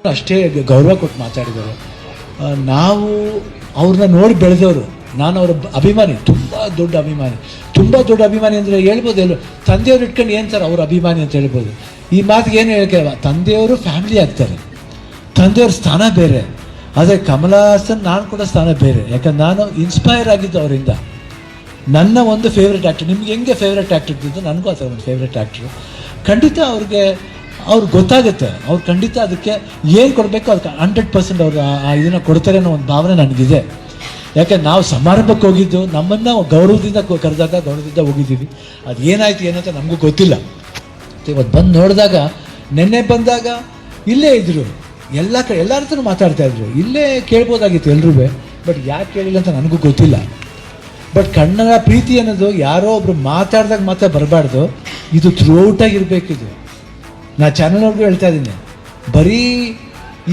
ಅಷ್ಟೇ ಗೌರವ ಕೊಟ್ಟು ಮಾತಾಡಿದರು. ನಾವು ಅವ್ರನ್ನ ನೋಡಿ ಬೆಳೆದವರು. ನಾನು ಅವರ ಅಭಿಮಾನಿ, ತುಂಬ ದೊಡ್ಡ ಅಭಿಮಾನಿ ಅಂದರೆ ಹೇಳ್ಬೋದು. ಎಲ್ಲೋ ತಂದೆಯವ್ರು ಇಟ್ಕೊಂಡು ಏನು ಸರ್ ಅವ್ರ ಅಭಿಮಾನಿ ಅಂತ ಹೇಳ್ಬೋದು. ಈ ಮಾತಿಗೆ ಏನು ಹೇಳಕ್ಕೆ, ತಂದೆಯವರು ಫ್ಯಾಮಿಲಿ ಆಗ್ತಾರೆ, ತಂದೆಯವ್ರ ಸ್ಥಾನ ಬೇರೆ. ಆದರೆ ಕಮಲ್ ಹಾಸನ್ ನಾನು ಕೂಡ ಸ್ಥಾನ ಬೇರೆ. ಯಾಕಂದ್ರೆ ನಾನು ಇನ್ಸ್ಪೈರ್ ಆಗಿದ್ದು ಅವರಿಂದ. ನನ್ನ ಒಂದು ಫೇವ್ರೆಟ್ ಆ್ಯಕ್ಟರ್, ನಿಮ್ಗೆ ಹೆಂಗೆ ಫೇವ್ರೆಟ್ ಆ್ಯಕ್ಟರ್ ಇದ್ದಿದ್ದು ನನಗೂ ಆ ಥರ ಒಂದು ಫೇವ್ರೆಟ್ ಆ್ಯಕ್ಟ್ರು. ಖಂಡಿತ ಅವ್ರಿಗೆ ಗೊತ್ತಾಗುತ್ತೆ. ಅವ್ರು ಖಂಡಿತ ಅದಕ್ಕೆ ಏನು ಕೊಡಬೇಕು ಅದಕ್ಕೆ 100% ಅವರು ಇದನ್ನು ಕೊಡ್ತಾರೆ ಅನ್ನೋ ಒಂದು ಭಾವನೆ ನನಗಿದೆ. ಯಾಕೆಂದ್ರೆ ನಾವು ಸಮಾರಂಭಕ್ಕೆ ಹೋಗಿದ್ದು, ನಮ್ಮನ್ನು ಗೌರವದಿಂದ ಕರೆದಾಗ ಗೌರವದಿಂದ ಹೋಗಿದ್ದೀವಿ. ಅದು ಏನಾಯ್ತು ಏನಂತ ನಮಗೂ ಗೊತ್ತಿಲ್ಲ. ಇವತ್ತು ಬಂದು ನೋಡಿದಾಗ, ನೆನ್ನೆ ಬಂದಾಗ ಇಲ್ಲೇ ಇದ್ದರು, ಎಲ್ಲರ ಹತ್ರ ಮಾತಾಡ್ತಾಯಿದ್ರು. ಇಲ್ಲೇ ಕೇಳ್ಬೋದಾಗಿತ್ತು ಎಲ್ರೂ, ಬಟ್ ಯಾಕೆ ಕೇಳಿಲ್ಲ ಅಂತ ನನಗೂ ಗೊತ್ತಿಲ್ಲ. ಬಟ್ ಕನ್ನಡ ಪ್ರೀತಿ ಅನ್ನೋದು ಯಾರೋ ಒಬ್ರು ಮಾತಾಡಿದಾಗ ಮಾತ್ರ ಬರಬಾರ್ದು, ಇದು ಥ್ರೂಔಟಾಗಿರಬೇಕಿದು. ನಾ ಚಾನಲ್ನವ್ರಿಗೂ ಹೇಳ್ತಾ ಇದ್ದೀನಿ, ಬರೀ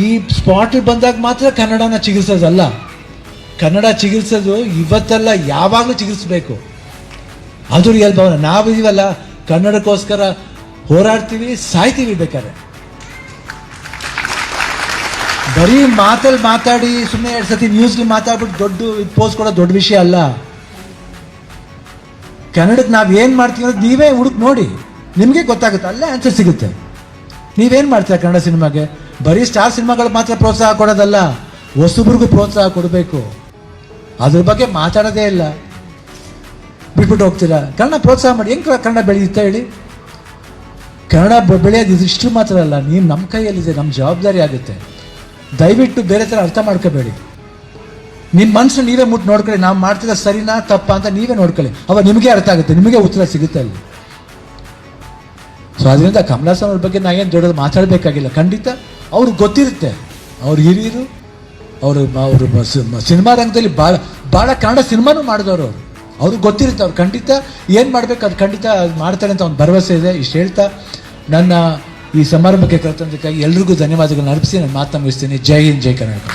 ಈ ಸ್ಪಾಟಿಗೆ ಬಂದಾಗ ಮಾತ್ರ ಕನ್ನಡನ ಚಿಗಿರ್ಸೋದಲ್ಲ. ಕನ್ನಡ ಚಿಗಿರ್ಸೋದು ಇವತ್ತಲ್ಲ, ಯಾವಾಗಲೂ ಚಿಗಿರಿಸ್ಬೇಕು. ಅದು ರಿಯಲ್ ಭಾವನೆ. ನಾವಿದೀವಲ್ಲ, ಕನ್ನಡಕ್ಕೋಸ್ಕರ ಹೋರಾಡ್ತೀವಿ, ಸಾಯ್ತೀವಿ ಬೇಕಾದ್ರೆ. ಬರೀ ಮಾತಾಡಿ ಸುಮ್ಮನೆ 2 ಸತಿ ನ್ಯೂಸ್ಗೆ ಮಾತಾಡ್ಬಿಟ್ಟು ದೊಡ್ಡ ಪೋಸ್ಟ್ ಕೊಡೋ ದೊಡ್ಡ ವಿಷಯ ಅಲ್ಲ. ಕನ್ನಡಕ್ಕೆ ನಾವು ಏನು ಮಾಡ್ತೀವಿ ಅನ್ನೋದು ನೀವೇ ಹುಡುಕ್ ನೋಡಿ, ನಿಮಗೆ ಗೊತ್ತಾಗುತ್ತೆ, ಅಲ್ಲೇ ಆನ್ಸರ್ ಸಿಗುತ್ತೆ. ನೀವೇನು ಮಾಡ್ತೀರಾ ಕನ್ನಡ ಸಿನಿಮಾಗೆ? ಬರೀ ಸ್ಟಾರ್ ಸಿನಿಮಾಗಳು ಮಾತ್ರ ಪ್ರೋತ್ಸಾಹ ಕೊಡೋದಲ್ಲ, ಹೊಸಬ್ರಿಗೂ ಪ್ರೋತ್ಸಾಹ ಕೊಡಬೇಕು. ಅದ್ರ ಬಗ್ಗೆ ಮಾತಾಡೋದೇ ಇಲ್ಲ, ಬಿಟ್ಬಿಟ್ಟು ಹೋಗ್ತೀರಾ. ಕನ್ನಡ ಪ್ರೋತ್ಸಾಹ ಮಾಡಿ. ಹೆಂಗೆ ಕನ್ನಡ ಬೆಳೆಯುತ್ತಾ ಹೇಳಿ? ಕನ್ನಡ ಬೆಳೆಯೋದು ಇಷ್ಟು ಮಾತ್ರ ಅಲ್ಲ, ನೀವು ನಮ್ಮ ಕೈಯಲ್ಲಿದೆ, ನಮ್ಮ ಜವಾಬ್ದಾರಿ ಆಗುತ್ತೆ. ದಯವಿಟ್ಟು ಬೇರೆ ಥರ ಅರ್ಥ ಮಾಡ್ಕೋಬೇಡಿ. ನಿಮ್ಮ ಮನಸ್ಸನ್ನು ನೀವೇ ಮುಟ್ಟು ನೋಡ್ಕೊಳ್ಳಿ, ನಾವು ಮಾಡ್ತಿದ್ದ ಸರಿನಾ ತಪ್ಪಾ ಅಂತ ನೀವೇ ನೋಡ್ಕೊಳ್ಳಿ. ಅವಾಗ ನಿಮಗೆ ಅರ್ಥ ಆಗುತ್ತೆ, ನಿಮಗೆ ಉತ್ತರ ಸಿಗುತ್ತೆ ಅಲ್ಲಿ. ಸೊ ಅದರಿಂದ ಕಮಲ್ ಹಾಸನ್ ಅವ್ರ ಬಗ್ಗೆ ನಾ ಏನು ದೊಡ್ಡದು ಮಾತಾಡಬೇಕಾಗಿಲ್ಲ. ಖಂಡಿತ ಅವ್ರಿಗೆ ಗೊತ್ತಿರುತ್ತೆ, ಅವ್ರು ಹಿರಿಯರು, ಅವರು ಸಿನಿಮಾ ರಂಗದಲ್ಲಿ ಭಾಳ ಕನ್ನಡ ಸಿನಿಮಾನೂ ಮಾಡಿದವರು. ಅವ್ರಿಗೆ ಗೊತ್ತಿರುತ್ತೆ, ಅವ್ರು ಖಂಡಿತ ಏನು ಮಾಡಬೇಕು ಅದು ಖಂಡಿತ ಮಾಡ್ತಾರೆ ಅಂತ ಒಂದು ಭರವಸೆ ಇದೆ. ಇಷ್ಟು ಹೇಳ್ತಾ ನನ್ನ ಈ ಸಮಾರಂಭಕ್ಕೆ ಕರೆತಂದಕ್ಕಾಗಿ ಎಲ್ರಿಗೂ ಧನ್ಯವಾದಗಳನ್ನ ಅರ್ಪಿಸಿ ನಾನು ಮಾತನ್ನು ಮುಗಿಸ್ತೀನಿ. ಜೈ ಹಿಂದ್, ಜೈ ಕರ್ನಾಟಕ.